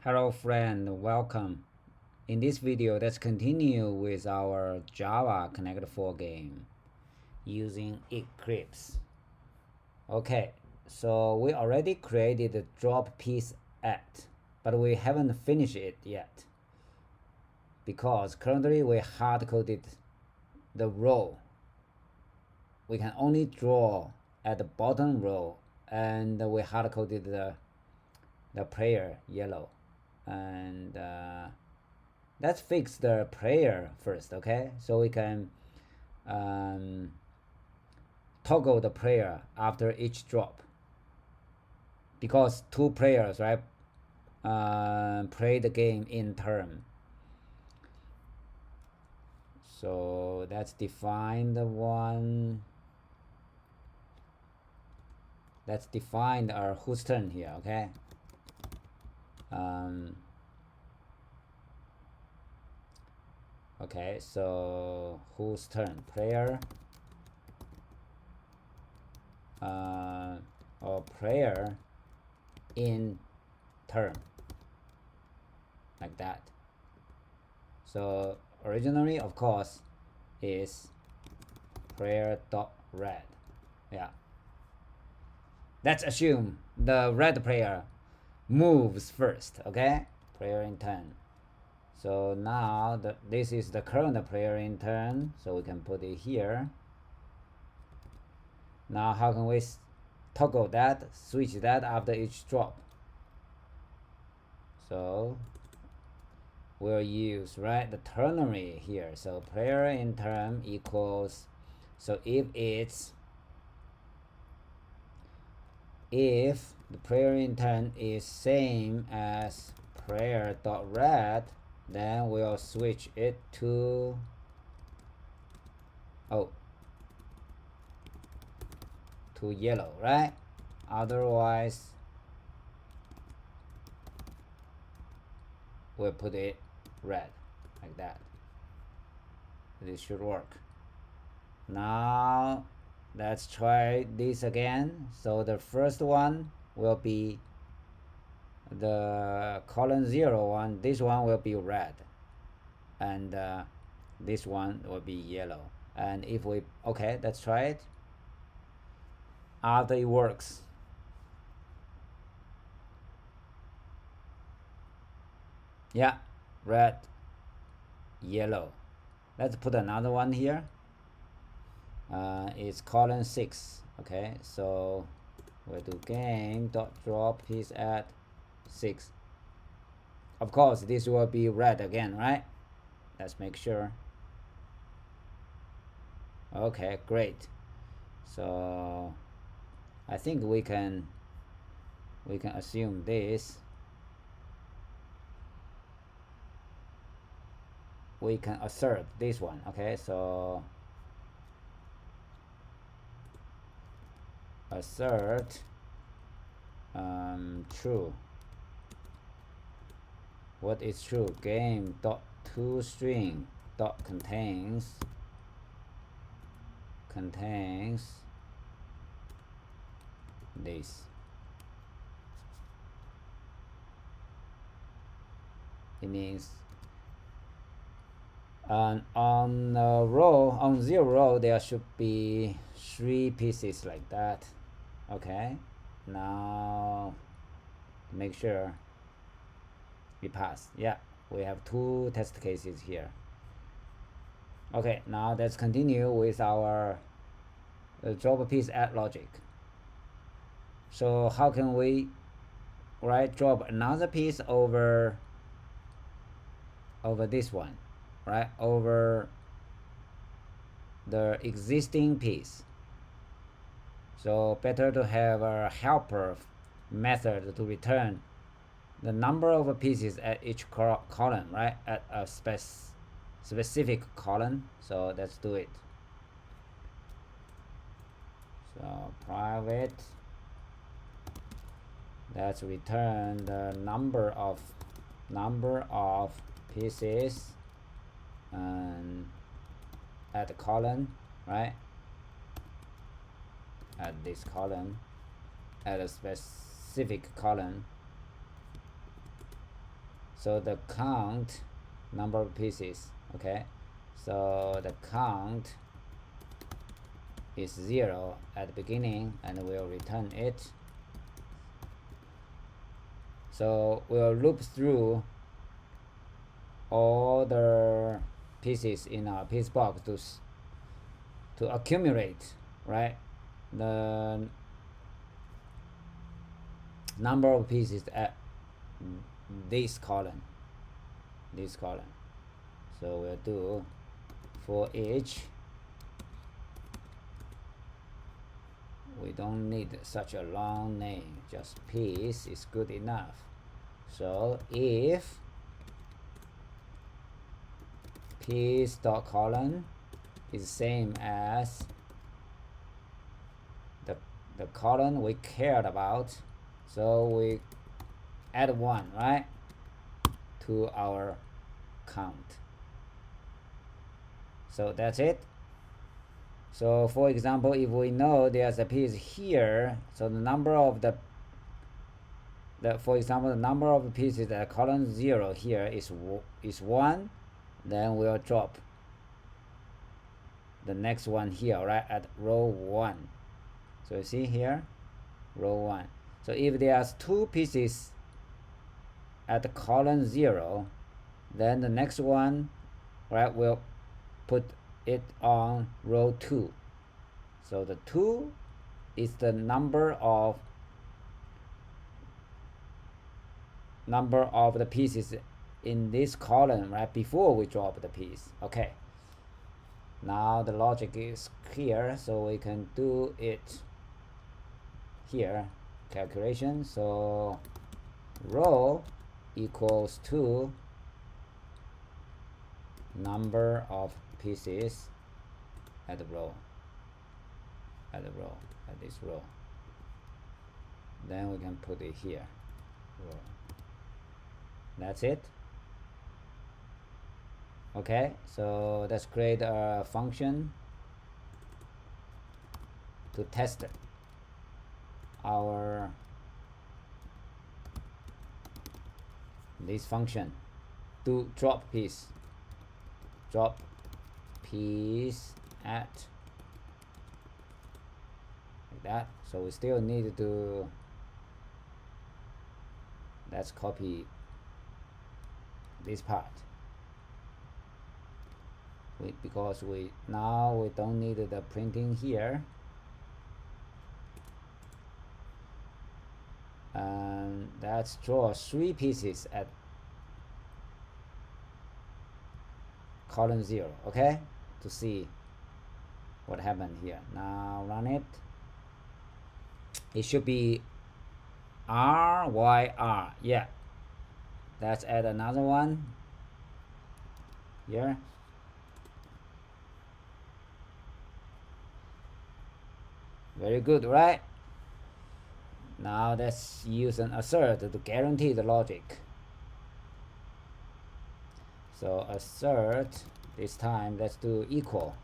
Hello friend, welcome. In this video, let's continue with our Java Connect4 game using Eclipse. Okay, so we already created the dropPieceAt, but we haven't finished it yet because currently we hard-coded the row. We can only draw at the bottom row, and we hard-coded the player yellow. And let's fix the player first, okay? So we can toggle the player after each drop, because two players, right, play the game in turn. So let's define the one. Let's define our whose turn here, okay? Okay, so whose turn? Player or player in turn, like that. So originally, of course, is player.red. Yeah. Let's assume the red player moves first, okay? Player in turn. So now this is the current player in turn, so we can put it here. Now how can we toggle that, switch that after each drop? So we'll use, right, the ternary here. So player in turn equals, so if the player in turn is same as player.red, then we'll switch it to yellow, right? Otherwise we'll put it red, like that. This should work. Now let's try this again. So the first one will be the column 0 one. This one will be red, and this one will be yellow. And if we, okay, let's try it. After it works, yeah, red, yellow. Let's put another one here. It's column 6. Okay, so we'll do game.dropPieceAt 6. Of course, this will be red again, right? Let's make sure. Okay, great. So I think we can assume this. We can assert this one. Okay, so assert true. What is true? Game dot toString dot contains this. It means on the row, on 0 row, there should be 3 pieces like that. Okay, now make sure we pass. Yeah, we have 2 test cases here. Okay, now let's continue with our dropPieceAt logic. So how can we, right, drop another piece over this one, right, over the existing piece? So better to have a helper method to return the number of pieces at each column, right, at a specific column. So let's do it. So private, let's return the number of pieces at the column, right, at this column, at a specific column. So the count number of pieces, okay, so the count is 0 at the beginning, and we'll return it. So we'll loop through all the pieces in our piece box to accumulate, right, the number of pieces at this column. So we'll do for each. We don't need such a long name, just piece is good enough. So if piece dot column is same as the column we cared about, so we add 1, right, to our count. So that's it. So for example, if we know there's a piece here, so the number of for example, the number of pieces at column 0 here is 1, then we'll drop the next one here, right, at row 1. So you see here, row 1. So if there's 2 pieces at the column 0, then the next one, right, we'll put it on row 2. So the 2 is the number of the pieces in this column, right, before we drop the piece. Okay, now the logic is clear, so we can do it here, calculation. So row equals to number of pieces at the row, at this row. Then we can put it here, row. That's it. Okay, so let's create a function to test our this function. Do drop piece at, like that. So we still need to, let's copy this part, because we don't need the printing here, and let's draw 3 pieces at column 0, okay, to see what happened here. Now run it. It should be RYR. Yeah, let's add another one here. Very good, right? Now let's use an assert to guarantee the logic. So assert, this time let's do equal.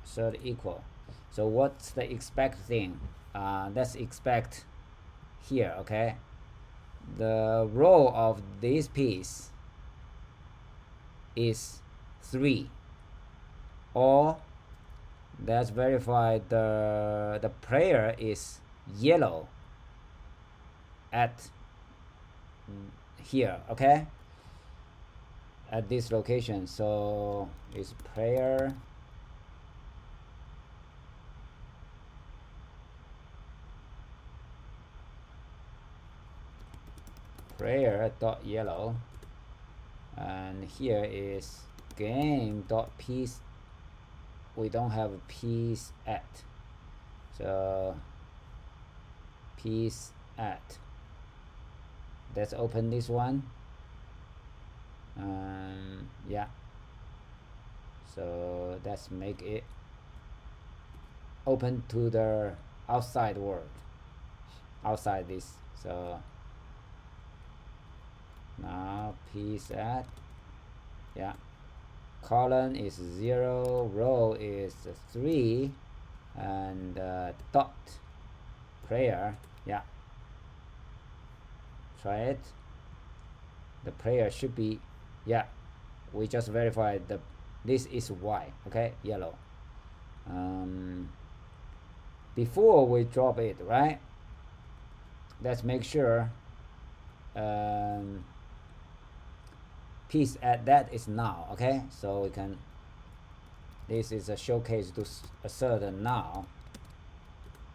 Assert equal. So what's the expect thing? Let's expect here, okay? The row of this piece is 3, or let's verify the player is yellow at here, okay, at this location. So is player dot yellow, and here is game dot piece. We don't have PieceAt, so PieceAt. Let's open this one. Yeah, so let's make it open to the outside world, outside this. So now PieceAt, yeah, column is 0, row is 3, and dot player, yeah, try it. the player should be, yeah, we just verified the this is Y, okay, yellow. Before we drop it, right, let's make sure piece at that is now, okay, so we can, this is a showcase to assert a now.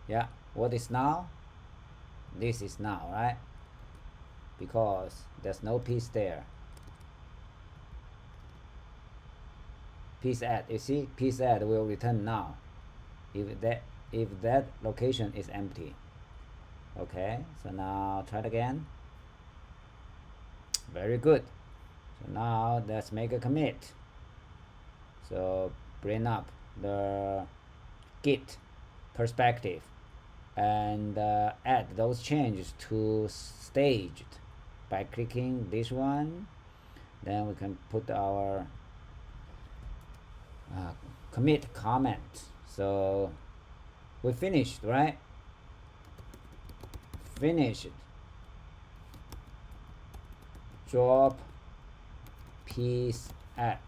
Yeah, what is now? This is now, right? Because there's no piece there. PieceAt, you see, PieceAt will return now if that location is empty. Okay, so now try it again. Very good. So now let's make a commit. So bring up the Git perspective and add those changes to staged by clicking this one. Then we can put our commit comment. So we finished, right? Finished. Drop piece at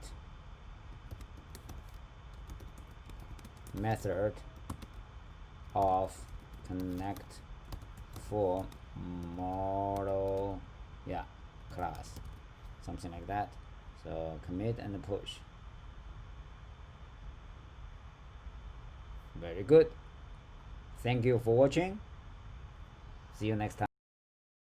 method of ConnectFourModel, yeah, class, something like that. So commit and push. Very good. Thank you for watching. See you next time.